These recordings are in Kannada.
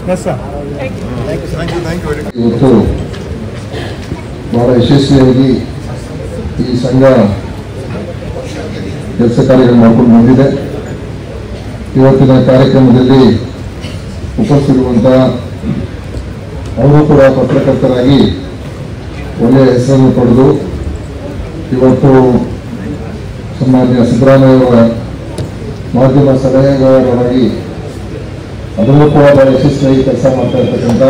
ಇವತ್ತು ಬಹಳ ಯಶಸ್ವಿಯಾಗಿ ಈ ಸಂಘ ಕೆಲಸ ಕಾರ್ಯಗಳು ಮಾಡಿಕೊಂಡು ಬಂದಿದೆ. ಇವತ್ತಿನ ಕಾರ್ಯಕ್ರಮದಲ್ಲಿ ಉಪಸ್ಥಿತಿರುವಂತಹ ಅವರು ಕೂಡ ಪತ್ರಕರ್ತರಾಗಿ ಒಳ್ಳೆಯ ಹೆಸರನ್ನು ಪಡೆದು ಇವತ್ತು ಸನ್ಮಾನ್ಯ ಸಿದ್ದರಾಮಯ್ಯವರ ಮಾಧ್ಯಮ ಸಲಹೆಗಾರರಾಗಿ ಅದರಲ್ಲೂ ಕೂಡ ಬಹಳ ಯಶಸ್ವಿಯಾಗಿ ಕೆಲಸ ಮಾಡ್ತಾ ಇರ್ತಕ್ಕಂಥ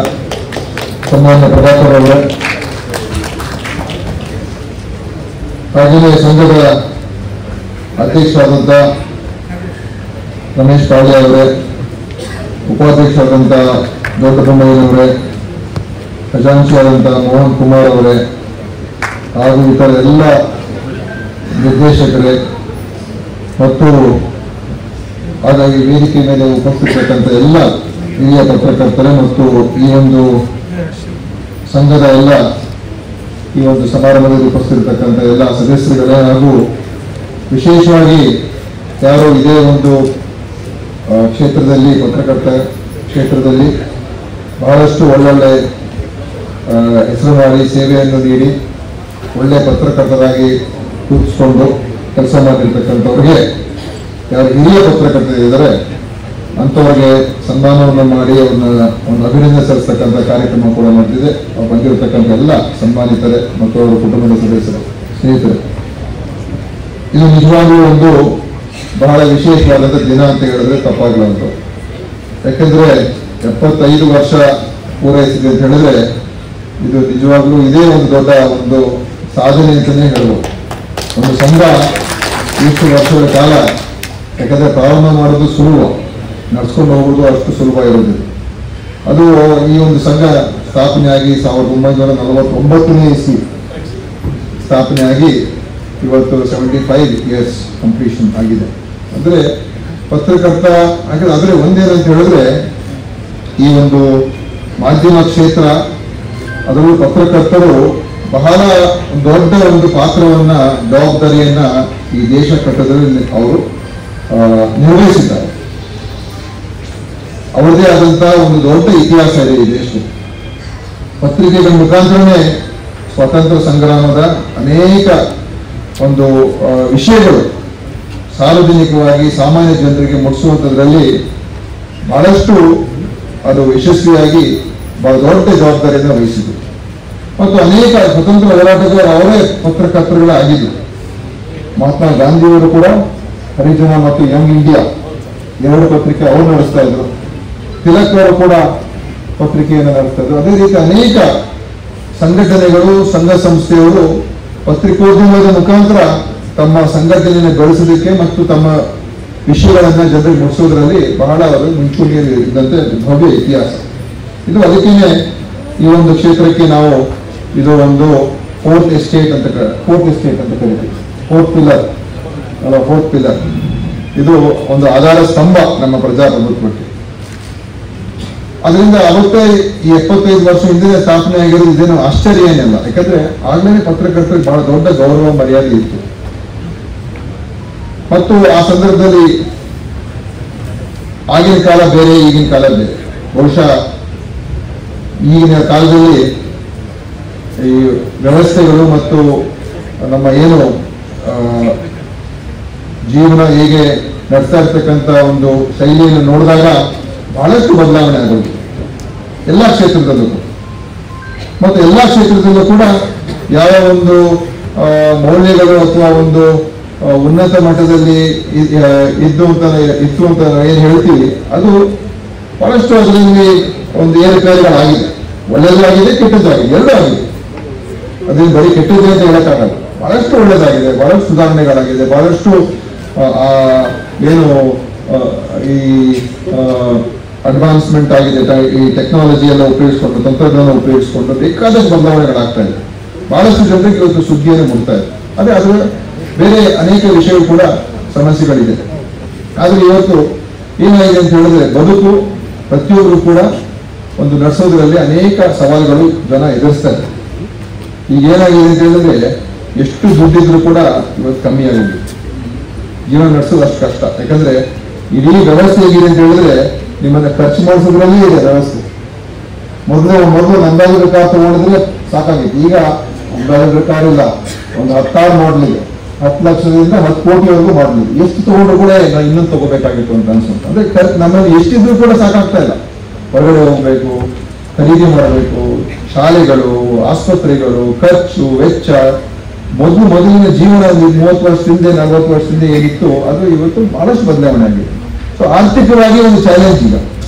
ಸನ್ಮಾನ್ಯ ಪ್ರಭಾಕರ್ ಅವರೇ, ಹಾಗೆಯೇ ಸಂಘದ ಅಧ್ಯಕ್ಷರಾದಂಥ ರಮೇಶ್ ಪಾಳ್ಯ ಅವರೇ, ಉಪಾಧ್ಯಕ್ಷರಾದಂಥ ದೊಡ್ಡಬೊಮ್ಮಯ್ಯನವರೇ, ಖಜಾಂಚಿಯಾದಂಥ ಮೋಹನ್ ಕುಮಾರ್ ಅವರೇ, ಹಾಗೂ ಇತರ ಎಲ್ಲ ನಿರ್ದೇಶಕರೇ ಮತ್ತು ಹಾಗಾಗಿ ವೇದಿಕೆ ಮೇಲೆ ಉಪಸ್ಥಿತಕ್ಕಂಥ ಎಲ್ಲ ಹಿರಿಯ ಪತ್ರಕರ್ತರೇ ಮತ್ತು ಈ ಒಂದು ಸಂಘದ ಎಲ್ಲ ಈ ಒಂದು ಸಮಾರಂಭದಲ್ಲಿ ಉಪಸ್ಥಿತಕ್ಕಂಥ ಎಲ್ಲ ಸದಸ್ಯರುಗಳೇ, ಹಾಗೂ ವಿಶೇಷವಾಗಿ ಯಾರು ಇದೇ ಒಂದು ಕ್ಷೇತ್ರದಲ್ಲಿ ಪತ್ರಕರ್ತ ಕ್ಷೇತ್ರದಲ್ಲಿ ಬಹಳಷ್ಟು ಒಳ್ಳೊಳ್ಳೆ ಹೆಸರು ಮಾಡಿ ಸೇವೆಯನ್ನು ನೀಡಿ ಒಳ್ಳೆಯ ಪತ್ರಕರ್ತರಾಗಿ ರೂಪಿಸಿಕೊಂಡು ಕೆಲಸ ಮಾಡಿರ್ತಕ್ಕಂಥವ್ರಿಗೆ, ಯಾರು ಹಿರಿಯ ಪತ್ರಕರ್ತರಿದ್ದಾರೆ ಅಂಥವ್ರಿಗೆ ಸನ್ಮಾನವನ್ನು ಮಾಡಿ ಅವ್ರನ್ನ ಒಂದು ಅಭಿನಂದನೆ ಸಲ್ಲಿಸ್ತಕ್ಕಂಥ ಕಾರ್ಯಕ್ರಮ ಕೂಡ ನಡೆದಿದೆ. ಬಂದಿರತಕ್ಕಂಥ ಎಲ್ಲ ಸನ್ಮಾನಿತರೆ ಮತ್ತು ಅವರ ಕುಟುಂಬದ ಸದಸ್ಯರು, ಸ್ನೇಹಿತರು, ಇದು ನಿಜವಾಗ್ಲೂ ಒಂದು ಬಹಳ ವಿಶೇಷವಾದಂಥ ದಿನ ಅಂತ ಹೇಳಿದ್ರೆ ತಪ್ಪಾಗಲಾರದು. ಯಾಕೆಂದ್ರೆ 75 ವರ್ಷ ಪೂರೈಸಿದೆ ಅಂತ ಹೇಳಿದ್ರೆ ಇದು ನಿಜವಾಗ್ಲೂ ಇದೇ ಒಂದು ದೊಡ್ಡ ಒಂದು ಸಾಧನೆ ಅಂತಲೇ ಹೇಳ್ಬೋದು. ಒಂದು ಸಂಘ ಇಷ್ಟು ವರ್ಷಗಳ ಕಾಲ, ಯಾಕಂದ್ರೆ ಪ್ರಾರಂಭ ಮಾಡೋದು ಸುಲಭ, ನಡ್ಸ್ಕೊಂಡು ಹೋಗೋದು ಅಷ್ಟು ಸುಲಭ ಇರೋದಿಲ್ಲ. ಅದು ಈ ಒಂದು ಸಂಘ ಸ್ಥಾಪನೆಯಾಗಿ 1949ನೇ ಇಸ್ವಿ ಸ್ಥಾಪನೆಯಾಗಿ ಇವತ್ತು 75 ಇಯರ್ಸ್ ಕಂಪ್ಲೀಷನ್ ಆಗಿದೆ. ಅಂದರೆ ಪತ್ರಕರ್ತ ಹಾಗಾದ್ರೆ ಆದರೆ ಒಂದೇನಂತ ಹೇಳಿದ್ರೆ ಈ ಒಂದು ಮಾಧ್ಯಮ ಕ್ಷೇತ್ರ ಅದರಲ್ಲೂ ಪತ್ರಕರ್ತರು ಬಹಳ ದೊಡ್ಡ ಒಂದು ಪಾತ್ರವನ್ನ, ಜವಾಬ್ದಾರಿಯನ್ನ ಈ ದೇಶ ಕಟ್ಟದಲ್ಲಿ ಅವರು ನಿರ್ವಹಿಸಿದ್ದಾರೆ. ಅವರದೇ ಆದಂತಹ ಒಂದು ದೊಡ್ಡ ಇತಿಹಾಸ ಇದೆ ಈ ದೇಶದಲ್ಲಿ. ಪತ್ರಿಕೆಗಳ ಮುಖಾಂತರನೇ ಸ್ವಾತಂತ್ರ್ಯ ಸಂಗ್ರಾಮದ ಅನೇಕ ಒಂದು ವಿಷಯಗಳು ಸಾರ್ವಜನಿಕವಾಗಿ ಸಾಮಾನ್ಯ ಜನರಿಗೆ ಮುಟ್ಟಿಸುವಂಥದ್ರಲ್ಲಿ ಬಹಳಷ್ಟು ಅದು ಯಶಸ್ವಿಯಾಗಿ ಬಹಳ ದೊಡ್ಡ ಜವಾಬ್ದಾರಿಯನ್ನು ವಹಿಸಿದರು. ಮತ್ತು ಅನೇಕ ಸ್ವತಂತ್ರ ಹೋರಾಟಗಾರರು ಅವರೇ ಪತ್ರಕರ್ತರುಗಳಾಗಿದ್ದರು. ಮಹಾತ್ಮ ಗಾಂಧಿಯವರು ಕೂಡ ಹರಿಜನ ಮತ್ತು ಯಂಗ್ ಇಂಡಿಯಾ 2 ಪತ್ರಿಕೆ ಅವರು ನಡೆಸ್ತಾ ಇದ್ರು. ತಿಲಕ್ ಅವರು ಕೂಡ ಪತ್ರಿಕೆಯನ್ನು ನಡೆಸ್ತಾ ಇದ್ರು. ಅದೇ ರೀತಿ ಅನೇಕ ಸಂಘಟನೆಗಳು, ಸಂಘ ಸಂಸ್ಥೆಯವರು ಪತ್ರಿಕೋದ್ಯಮದ ಮುಖಾಂತರ ತಮ್ಮ ಸಂಘಟನೆಯನ್ನು ಗಳಿಸಲಿಕ್ಕೆ ಮತ್ತು ತಮ್ಮ ವಿಷಯಗಳನ್ನ ಜನರಿಗೆ ಮುಟ್ಟಿಸೋದ್ರಲ್ಲಿ ಬಹಳ ಅವರು ಮುಂಚೂಣಿಯಲ್ಲಿ ಇದ್ದಂತೆ ಭವ್ಯ ಇತಿಹಾಸ ಇದು. ಅದಕ್ಕೇನೆ ಈ ಒಂದು ಕ್ಷೇತ್ರಕ್ಕೆ ನಾವು ಇದು ಒಂದು ಫೋರ್ತ್ ಎಸ್ಟೇಟ್ ಅಂತ ಕರಿತೀವಿ. ಫೋರ್ತ್ ಪಿಲ್ಲರ್ ಇದು ಒಂದು ಆಧಾರ ಸ್ತಂಭ ನಮ್ಮ ಪ್ರಜಾಪ್ರಭುತ್ವಕ್ಕೆ. ಅದರಿಂದ ಅವತ್ತೇ ಈ 75 ವರ್ಷ ಹಿಂದೆ ಸ್ಥಾಪನೆ ಆಗಿರೋದು ಇದೇನು ಆಶ್ಚರ್ಯ ಏನಿಲ್ಲ. ಯಾಕಂದ್ರೆ ಆಗ್ಲೇ ಪತ್ರಕರ್ತರಿಗೆ ಬಹಳ ದೊಡ್ಡ ಗೌರವ ಮರ್ಯಾದೆ ಇತ್ತು. ಮತ್ತು ಆ ಸಂದರ್ಭದಲ್ಲಿ ಆಗಿನ ಕಾಲ ಬೇರೆ, ಈಗಿನ ಕಾಲ ಬೇರೆ. ಬಹುಶಃ ಈಗಿನ ಕಾಲದಲ್ಲಿ ಈ ವ್ಯವಸ್ಥೆಗಳು ಮತ್ತು ನಮ್ಮ ಏನು ಜೀವನ ಹೇಗೆ ನಡೆಸ್ತಾ ಇರ್ತಕ್ಕಂಥ ಒಂದು ಶೈಲಿಯನ್ನು ನೋಡಿದಾಗ ಬಹಳಷ್ಟು ಬದಲಾವಣೆ ಆಗೋದು ಎಲ್ಲ ಕ್ಷೇತ್ರದಲ್ಲೂ. ಮತ್ತು ಎಲ್ಲ ಕ್ಷೇತ್ರದಲ್ಲೂ ಕೂಡ ಯಾವ ಒಂದು ಮೌಲ್ಯಗಳು ಅಥವಾ ಒಂದು ಉನ್ನತ ಮಟ್ಟದಲ್ಲಿ ಇತ್ತು ಅಂತ ಏನು ಹೇಳ್ತೀವಿ, ಅದು ಬಹಳಷ್ಟು ಅದರಲ್ಲಿ ಒಂದು ಏರುಪೇರುಗಳಾಗಿದೆ. ಒಳ್ಳೆಯದು ಆಗಿದೆ, ಕೆಟ್ಟದ್ದು ಆಗಿದೆ, ಎರಡೂ ಆಗಿದೆ. ಅದೇನು ಬರೀ ಕೆಟ್ಟದ್ದು ಅಂತ ಹೇಳಕ್ಕಾಗಲ್ಲ. ಬಹಳಷ್ಟು ಒಳ್ಳೆಯದಾಗಿದೆ, ಬಹಳಷ್ಟು ಸುಧಾರಣೆಗಳಾಗಿದೆ, ಬಹಳಷ್ಟು ಏನು ಈ ಅಡ್ವಾನ್ಸ್ಮೆಂಟ್ ಆಗಿದೆ. ಈ ಟೆಕ್ನಾಲಜಿ ಎಲ್ಲ ಉಪಯೋಗಿಸ್ಕೊಂಡು, ತಂತ್ರಜ್ಞಾನ ಉಪಯೋಗಿಸ್ಕೊಂಡು ಬೇಕಾದಷ್ಟು ಬದಲಾವಣೆಗಳಾಗ್ತಾ ಇದೆ. ಬಹಳಷ್ಟು ಜನರಿಗೆ ಇವತ್ತು ಸುದ್ದಿಯನ್ನು ಮುಟ್ತಾ ಇದೆ. ಅದೇ ಅದು ಬೇರೆ ಅನೇಕ ವಿಷಯಗಳು ಕೂಡ ಸಮಸ್ಯೆಗಳಿದೆ. ಆದರೆ ಇವತ್ತು ಏನಾಗಿದೆ ಅಂತ ಹೇಳಿದ್ರೆ ಬದುಕು ಪ್ರತಿಯೊಬ್ಬರು ಕೂಡ ಒಂದು ನಡೆಸೋದ್ರಲ್ಲಿ ಅನೇಕ ಸವಾಲುಗಳು ಜನ ಎದುರಿಸ್ತಾರೆ. ಈಗ ಏನಾಗಿದೆ ಅಂತ ಹೇಳಿದ್ರೆ ಎಷ್ಟು ದುಡ್ಡಿದ್ರು ಕೂಡ ಇವತ್ತು ಕಮ್ಮಿ ಆಗಿದೆ. ಜೀವನ ನಡೆಸೋದು ಅಷ್ಟು ಕಷ್ಟ. ಯಾಕಂದ್ರೆ ಇಡೀ ವ್ಯವಸ್ಥೆ ಹೇಗಿದೆ ಅಂತ ಹೇಳಿದ್ರೆ ನಿಮ್ಮನ್ನ ಖರ್ಚು ಮಾಡಿಸೋದ್ರಲ್ಲಿ ಇದೆ ವ್ಯವಸ್ಥೆ. ಮೊದಲು ಅಂದಾಜು ಕಾರ್ ತಗೊಂಡಿದ್ರೆ ಸಾಕಾಗಿತ್ತು. ಈಗ ಅಂದಾಜು ಕಾರ್ ಇಲ್ಲ, ಒಂದು 10 ಮಾಡಲ್ ಇದೆ, 10 ಲಕ್ಷದಿಂದ 10 ಕೋಟಿವರೆಗೂ ಮಾಡಲ್. ಎಷ್ಟು ತಗೊಂಡ್ರು ಕೂಡ ನಾವು ಇನ್ನೊಂದು ತಗೋಬೇಕಾಗಿತ್ತು ಅಂತ ಅನ್ಸುತ್ತೆ. ಅಂದ್ರೆ ನಮ್ಮಲ್ಲಿ ಎಷ್ಟಿದ್ರು ಕೂಡ ಸಾಕಾಗ್ತಾ ಇಲ್ಲ. ಹೊರಗಡೆ ಹೋಗ್ಬೇಕು, ಖರೀದಿ ಮಾಡಬೇಕು, ಶಾಲೆಗಳು, ಆಸ್ಪತ್ರೆಗಳು, ಖರ್ಚು ವೆಚ್ಚ, ಮೊದಲಿನ ಜೀವನ 30 ವರ್ಷದಿಂದ 40 ವರ್ಷದಿಂದ ಏನಿತ್ತು ಅದು ಇವತ್ತು ಬಹಳಷ್ಟು ಬದಲಾವಣೆ ಆಗಿದೆ. ಸೊ ಆರ್ಥಿಕವಾಗಿ ಒಂದು ಚಾಲೆಂಜ್ ಈಗ.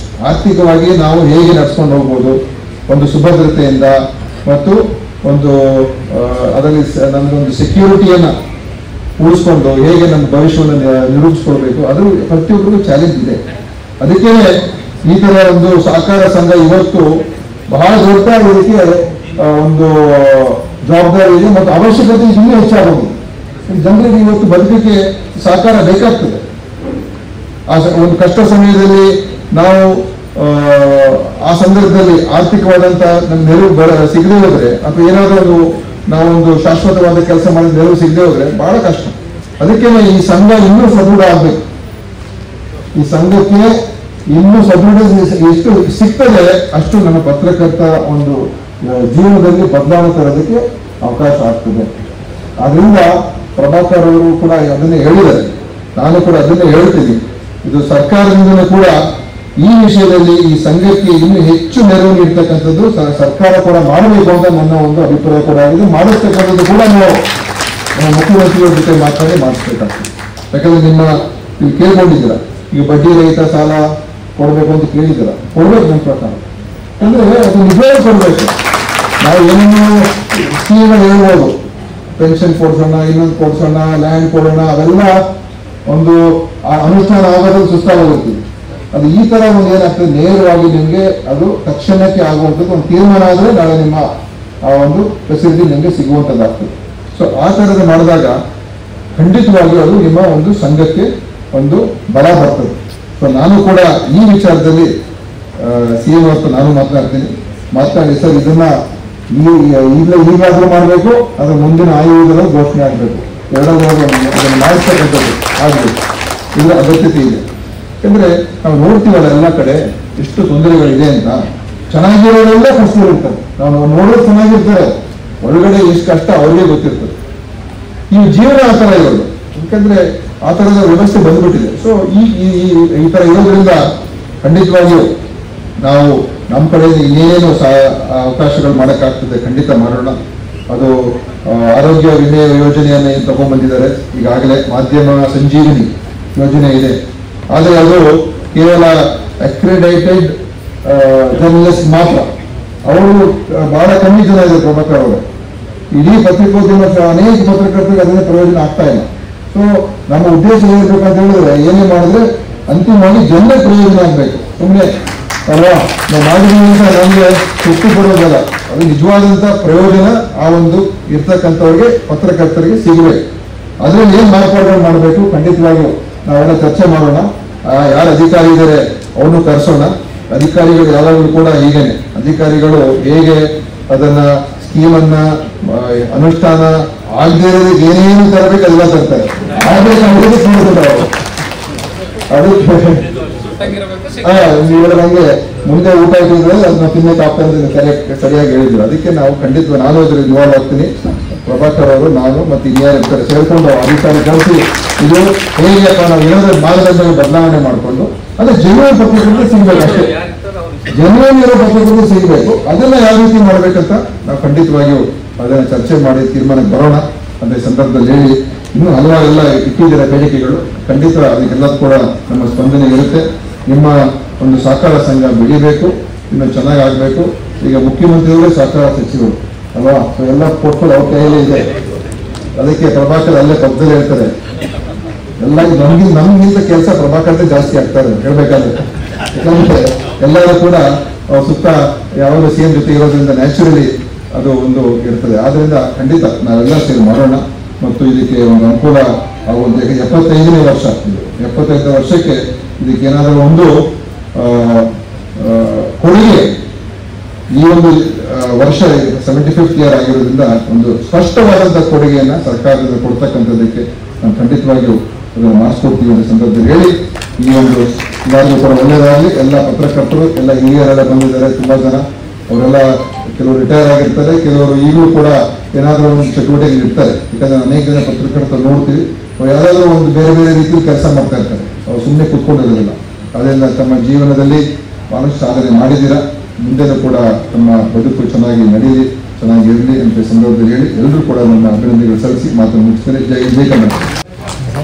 ಆರ್ಥಿಕವಾಗಿ ನಾವು ಹೇಗೆ ನಡ್ಸ್ಕೊಂಡು ಹೋಗ್ಬೋದು, ಒಂದು ಸುಭದ್ರತೆಯಿಂದ ಮತ್ತು ಒಂದು ಅದರಲ್ಲಿ ನಮ್ದೊಂದು ಸೆಕ್ಯೂರಿಟಿಯನ್ನ ಉಳಿಸ್ಕೊಂಡು ಹೇಗೆ ನಮ್ಮ ಭವಿಷ್ಯವನ್ನು ನಿರೂಪಿಸ್ಕೊಳ್ಬೇಕು, ಅದು ಪ್ರತಿಯೊಬ್ಬರಿಗೂ ಚಾಲೆಂಜ್ ಇದೆ. ಅದಕ್ಕೆ ಈ ತರ ಒಂದು ಸಹಕಾರ ಸಂಘ ಇವತ್ತು ಬಹಳ ದೊಡ್ಡ ರೀತಿಯ ಒಂದು ಜವಾಬ್ದಾರಿ ಇದೆ ಮತ್ತು ಅವಶ್ಯಕತೆ ಇನ್ನೂ ಹೆಚ್ಚಾಗೋದು. ಜನರಿಗೆ ಇವತ್ತು ಬದುಕಿಗೆ ಸಹಕಾರ ಬೇಕಾಗ್ತದೆ. ಒಂದು ಕಷ್ಟ ಸಮಯದಲ್ಲಿ ನಾವು ಆ ಸಂದರ್ಭದಲ್ಲಿ ಆರ್ಥಿಕವಾದಂತ ನೆರವು ಸಿಗದೆ ಹೋದ್ರೆ ಅಥವಾ ಏನಾದರೂ ಒಂದು ನಾವೊಂದು ಶಾಶ್ವತವಾದ ಕೆಲಸ ಮಾಡಿದ ನೆರವು ಸಿಗದೆ ಹೋದ್ರೆ ಬಹಳ ಕಷ್ಟ. ಅದಕ್ಕೆ ಈ ಸಂಘ ಇನ್ನೂ ಸದೃಢ ಆಗ್ಬೇಕು. ಈ ಸಂಘಕ್ಕೆ ಇನ್ನೂ ಸದೃಢ ಎಷ್ಟು ಸಿಗ್ತದೆ ಅಷ್ಟು ನಮ್ಮ ಪತ್ರಕರ್ತ ಒಂದು ಜೀವನದಲ್ಲಿ ಬದಲಾವಣೆ ತರೋದಕ್ಕೆ ಅವಕಾಶ ಆಗ್ತದೆ. ಆದ್ರಿಂದ ಪ್ರಭಾಕರ್ ಅವರು ಕೂಡ ಅದನ್ನೇ ಹೇಳಿದ್ದಾರೆ, ನಾನು ಕೂಡ ಅದನ್ನೇ ಹೇಳ್ತೀನಿ. ಇದು ಸರ್ಕಾರದಿಂದಲೂ ಕೂಡ ಈ ವಿಷಯದಲ್ಲಿ ಈ ಸಂಘಕ್ಕೆ ಇನ್ನೂ ಹೆಚ್ಚು ನೆರವು ನೀಡ್ತಕ್ಕಂಥದ್ದು ಸರ್ಕಾರ ಕೂಡ ಮಾಡಬೇಕು ಅಂತ ನನ್ನ ಒಂದು ಅಭಿಪ್ರಾಯ ಕೂಡ ಆಗಿದೆ. ಮಾಡಿಸ್ತಕ್ಕಂಥದ್ದು ಕೂಡ ನಾವು ಮುಖ್ಯಮಂತ್ರಿಗಳ ಜೊತೆ ಮಾತಾಡಿ ಮಾಡಿಸ್ಬೇಕಾಗ್ತದೆ. ಯಾಕಂದ್ರೆ ನೀವು ಕೇಳ್ಕೊಂಡಿದ್ದೀರ, ಈಗ ಬಡ್ಡಿ ರಹಿತ ಸಾಲ ಕೊಡಬೇಕು ಅಂತ ಕೇಳಿದ್ದೀರ, ಕೊಡ್ಬೇಕು ನನ್ನ ಪ್ರಕಾರ. ಅಂದ್ರೆ ಅದು ನಿಜವೇ ಕೊಡ್ಬೇಕು. ನಾವು ಏನೇನು ಸ್ಕೀಮ್ಗಳು ಹೇಳ್ಬೋದು, ಪೆನ್ಷನ್ ಕೊಡ್ಸೋಣ, ಇನ್ನೊಂದು ಕೊಡ್ಸೋಣ, ಲ್ಯಾಂಡ್ ಕೊಡೋಣ, ಅವೆಲ್ಲ ಒಂದು ಅನುಷ್ಠಾನ ಆಗೋದ್ರಲ್ಲಿ ಸುಸ್ತಾಗೋಗ್ತೀವಿ. ಅದು ಈ ತರ ಒಂದು ಏನಾಗ್ತದೆ, ನೇರವಾಗಿ ನಿಮ್ಗೆ ಅದು ತಕ್ಷಣಕ್ಕೆ ಆಗುವಂಥದ್ದು ಒಂದು ತೀರ್ಮಾನ ಆದರೆ ನಾಳೆ ನಿಮ್ಮ ಆ ಒಂದು ಫೆಸಿಲಿಟಿ ನಿಮಗೆ ಸಿಗುವಂಥದ್ದಾಗ್ತದೆ. ಸೊ ಆ ಥರದ ಮಾಡಿದಾಗ ಖಂಡಿತವಾಗಿ ಅದು ನಿಮ್ಮ ಒಂದು ಸಂಘಕ್ಕೆ ಒಂದು ಬಲ ಬರ್ತದೆ. ಸೊ ನಾನು ಕೂಡ ಈ ವಿಚಾರದಲ್ಲಿ ಸಿಎಂ ಅವತ್ತು ನಾನು ಮಾತನಾಡಿ ಸರ್ ಇದನ್ನ ಈಗಾದ್ರೂ ಮಾಡಬೇಕು, ಅದು ಮುಂದಿನ ಆಯೋಗದಲ್ಲಿ ಘೋಷಣೆ ಆಗಬೇಕು, ಎರಡೂ ಅದನ್ನು ಮಾಡಿಸ್ತಕ್ಕಂಥದ್ದು ಆಗಬೇಕು, ಇದರ ಅಗತ್ಯತೆ ಇದೆ. ಯಾಕಂದ್ರೆ ನಾವು ನೋಡ್ತೀವಲ್ಲ ಎಲ್ಲ ಕಡೆ ಎಷ್ಟು ತೊಂದರೆಗಳಿದೆ ಅಂತ. ಚೆನ್ನಾಗಿರೋರೆಲ್ಲ ಕಷ್ಟಗಳಿರ್ತಾರೆ, ನಾವು ನೋಡೋದು ಚೆನ್ನಾಗಿರ್ತಾರೆ, ಒಳಗಡೆ ಎಷ್ಟು ಕಷ್ಟ ಅವ್ರಿಗೆ ಗೊತ್ತಿರ್ತದೆ. ಈ ಜೀವನ ಆ ಥರ ಇರೋದು, ಯಾಕಂದ್ರೆ ಆ ಥರದ ವ್ಯವಸ್ಥೆ ಬಂದ್ಬಿಟ್ಟಿದೆ. ಸೊ ಈ ಥರ ಇರೋದ್ರಿಂದ ಖಂಡಿತವಾಗಿಯೂ ನಾವು ನಮ್ಮ ಕಡೆ ಇನ್ನೇನೇನು ಅವಕಾಶಗಳು ಮಾಡೋಕ್ಕಾಗ್ತದೆ ಖಂಡಿತ ಮಾಡೋಣ. ಅದು ಆರೋಗ್ಯ ವಿಮೆ ಯೋಜನೆಯನ್ನು ಏನು ತಗೊಂಡ್ಬಂದಿದ್ದಾರೆ ಈಗಾಗಲೇ, ಮಾಧ್ಯಮ ಸಂಜೀವಿನಿ ಯೋಜನೆ ಇದೆ. ಆದರೆ ಅದು ಕೇವಲ ಅಕ್ರೆಡೈಟೆಡ್ ಜರ್ನಲಿಸ್ಟ್ ಮಾತ್ರ. ಅವರು ಬಹಳ ಕಮ್ಮಿ ಜನ ಇದೆ ಪ್ರಭಾಕರ್ ಅವರು. ಇಡೀ ಪತ್ರಿಕೋದ್ಯಮ ಅನೇಕ ಪತ್ರಕರ್ತರಿಗೆ ಅದರಿಂದ ಪ್ರಯೋಜನ ಆಗ್ತಾ ಇಲ್ಲ. ಸೊ ನಮ್ಮ ಉದ್ದೇಶ ಏನಿರ್ಬೇಕಂತ ಹೇಳಿದ್ರೆ ಏನೇ ಮಾಡಿದ್ರೆ ಅಂತಿಮವಾಗಿ ಜನರ ಪ್ರಯೋಜನ ಆಗಬೇಕು. ಸುಮ್ಮನೆ ಅಲ್ವಾ ನಾವು ಮಾಡಿದೀವಿ ಅಂತ ನಮಗೆ ತೃಪ್ತಿ ಕೊಡೋದಲ್ಲ, ಅದು ನಿಜವಾದಂತ ಪ್ರಯೋಜನ ಆ ಒಂದು ಇರ್ತಕ್ಕಂಥವ್ರಿಗೆ ಪತ್ರಕರ್ತರಿಗೆ ಸಿಗಬೇಕು. ಅದ್ರಲ್ಲಿ ಏನ್ ಮಾರ್ಪಾಡುಗಳು ಮಾಡಬೇಕು ಖಂಡಿತವಾಗಿಯೂ ನಾವೆಲ್ಲ ಚರ್ಚೆ ಮಾಡೋಣ. ಯಾರು ಅಧಿಕಾರಿ ಇದ್ದಾರೆ ಅವನು ಕರೆಸೋಣ. ಅಧಿಕಾರಿಗಳು ಯಾವಾಗಲೂ ಕೂಡ ಹೀಗೇನೆ, ಅಧಿಕಾರಿಗಳು ಹೇಗೆ ಅದನ್ನ ಸ್ಕೀಮನ್ನ ಅನುಷ್ಠಾನ ಆಗದೇ ಇರೋದಕ್ಕೆ ಏನೇನು ತರಬೇಕು ಎಲ್ಲ ತರ್ತಾರೆ. ನಮಗೆ ಮುಂದೆ ಊಟ ಇಟ್ಟಿದ್ರೆ ಅದನ್ನ ತಿನ್ನಕ್ಕೆ ಆಗ್ತಾ ಸರಿಯಾಗಿ ಹೇಳಿದ್ರು. ಅದಕ್ಕೆ ನಾವು ಖಂಡಿತ ನಾನು ಅದ್ರ ಇನ್ವಾಲ್ವ್ ಆಗ್ತೀನಿ. ಪ್ರಭಾಕರ್ ಅವರು, ನಾನು ಮತ್ತೆ ಇನ್ಯಾರು ಇರ್ತಾರೆ ಸೇರ್ಕೊಂಡು ಅಧಿಕಾರಿ ಕಳಿಸಿ ಇದು ಹೇಗೆಪ್ಪ ನಾವು ಏನಾದ್ರೂ ಮಾರ್ಗದರ್ಶನ ಬದಲಾವಣೆ ಮಾಡಿಕೊಂಡು ಅದೇ ಜೆನ್ಯೂನ್ ಪತ್ರಕರ್ತರು ಸಿಗ್ಬೇಕು, ಅಷ್ಟೇ ಜೆನ್ಯೂನ್ ಇರೋ ಪತ್ರಕರ್ತರು ಸಿಗಬೇಕು. ಅದನ್ನ ಯಾವ ರೀತಿ ಮಾಡ್ಬೇಕಂತ ನಾವು ಖಂಡಿತವಾಗಿಯೂ ಅದನ್ನ ಚರ್ಚೆ ಮಾಡಿ ತೀರ್ಮಾನಕ್ಕೆ ಬರೋಣ ಅಂತ ಸಂದರ್ಭದಲ್ಲಿ ಹೇಳಿ, ಇನ್ನೂ ಹಲವಾರೆಲ್ಲ ಇಟ್ಟಿದ್ದೀರ ಬೇಡಿಕೆಗಳು, ಖಂಡಿತ ಅದಕ್ಕೆಲ್ಲದೂ ಕೂಡ ನಮ್ಮ ಸ್ಪಂದನೆ ಇರುತ್ತೆ. ನಿಮ್ಮ ಒಂದು ಸಹಕಾರ ಸಂಘ ಬೆಳಿಬೇಕು, ಇನ್ನು ಚೆನ್ನಾಗಿ ಆಗ್ಬೇಕು. ಈಗ ಮುಖ್ಯಮಂತ್ರಿಯವರೇ ಸಹಕಾರ ಸಚಿವರು ಅಲ್ವಾ, ಸೊ ಎಲ್ಲ ಕೊಟ್ಟು ಅವ್ರ ಕೈಯಲ್ಲೇ ಇದೆ. ಅದಕ್ಕೆ ಪ್ರಭಾಕರ್ ಅಲ್ಲೇ ಪಕ್ಕದಲ್ಲೇ ಹೇಳ್ತಾರೆ, ಎಲ್ಲ ನಮ್ಗಿಂತ ಕೆಲಸ ಪ್ರಭಾಕರ್ದೇ ಜಾಸ್ತಿ ಆಗ್ತಾರೆ ಹೇಳ್ಬೇಕಾದ್ರೆ. ಯಾಕಂದ್ರೆ ಎಲ್ಲರೂ ಕೂಡ ಸುತ್ತ ಯಾವಾಗ ಸಿಎಂ ಜೊತೆ ಇರೋದ್ರಿಂದ ನ್ಯಾಚುರಲಿ ಅದು ಒಂದು ಇರ್ತದೆ. ಆದ್ರಿಂದ ಖಂಡಿತ ನಾವೆಲ್ಲ ಸೇರಿ ಮಾಡೋಣ ಮತ್ತು ಇದಕ್ಕೆ ಒಂದು ಅನುಕೂಲ ಆಗುವಂತ. 75ನೇ ವರ್ಷ ಇದು, 75ನೇ ವರ್ಷಕ್ಕೆ ಇದಕ್ಕೆ ಏನಾದರೂ ಒಂದು ಕೊಡುಗೆ, ಈ ಒಂದು ವರ್ಷ 75th ಇಯರ್ ಆಗಿರೋದ್ರಿಂದ ಒಂದು ಸ್ಪಷ್ಟವಾದಂತಹ ಕೊಡುಗೆಯನ್ನ ಸರ್ಕಾರದಿಂದ ಕೊಡ್ತಕ್ಕಂಥದ್ದಕ್ಕೆ ನಾವು ಖಂಡಿತವಾಗಿಯೂ ಅದನ್ನು ಮಾಡಿಸ್ಕೊಡ್ತೀವಿ ಅನ್ನೋ ಸಂದರ್ಭದಲ್ಲಿ ಹೇಳಿ, ಈ ಒಂದು ಎಲ್ಲರಿಗೂ ಕೂಡ ಒಳ್ಳೆಯದಾಗಲಿ. ಎಲ್ಲ ಪತ್ರಕರ್ತರು ಎಲ್ಲ ಹಿರಿಯರೆಲ್ಲ ಬಂದಿದ್ದಾರೆ, ತುಂಬಾ ಜನ ಅವರೆಲ್ಲ ಕೆಲವರು ರಿಟೈರ್ ಆಗಿರ್ತಾರೆ, ಕೆಲವರು ಈಗಲೂ ಕೂಡ ಏನಾದರೂ ಒಂದು ಚಟುವಟಿಕೆ ಇರ್ತಾರೆ. ಯಾಕಂದ್ರೆ ಅನೇಕ ಜನ ಪತ್ರಕರ್ತರ ನೋಡ್ತೀವಿ, ಅವ್ರು ಯಾರಾದರೂ ಒಂದು ಬೇರೆ ಬೇರೆ ರೀತಿಯಲ್ಲಿ ಕೆಲಸ ಮಾಡ್ತಾ ಇರ್ತಾರೆ, ಅವ್ರು ಸುಮ್ಮನೆ ಕೂತ್ಕೊಂಡಿರೋದಿಲ್ಲ. ಅದರಿಂದ ತಮ್ಮ ಜೀವನದಲ್ಲಿ ಬಹಳಷ್ಟು ಸಾಧನೆ ಮಾಡಿದ್ದೀರಾ. ಮುಂದೆನೂ ಕೂಡ ತಮ್ಮ ಬದುಕು ಚೆನ್ನಾಗಿ ನಡೆಯಲಿ, ಚೆನ್ನಾಗಿ ಇರಲಿ ಅಂತ ಸಂದರ್ಭದಲ್ಲಿ ಹೇಳಿ ಎಲ್ಲರೂ ಕೂಡ ನನ್ನ ಅಭಿನಂದನೆಗಳು ಸಲ್ಲಿಸಿ ಮಾತನ್ನು ಮುಗಿಸ್ತೇನೆ. ಜೈ ಕನ್ನಡ.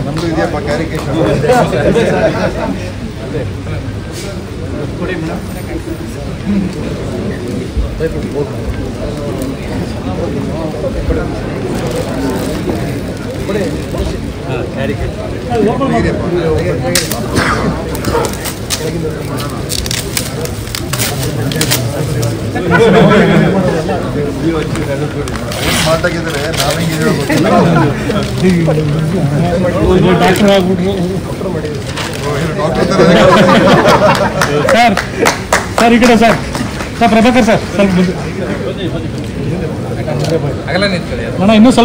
ನಮ್ದು ಇದೆಯಪ್ಪ ಕ್ಯಾರಿಕೇಚರ್. ಮಾತಾಗಿದ್ರೆ ನಾವೇಗೆ ಡಾಕ್ಟರ್ ಆಗ್ಬಿಟ್ರು ಸರ್. ಸರ್ ಈ ಕಡೆ ಸರ್. ಸರ್ ಪ್ರಭಾಕರ್ ಸರ್ ಸ್ವಲ್ಪ ಇನ್ನೂ ಸ್ವಲ್ಪ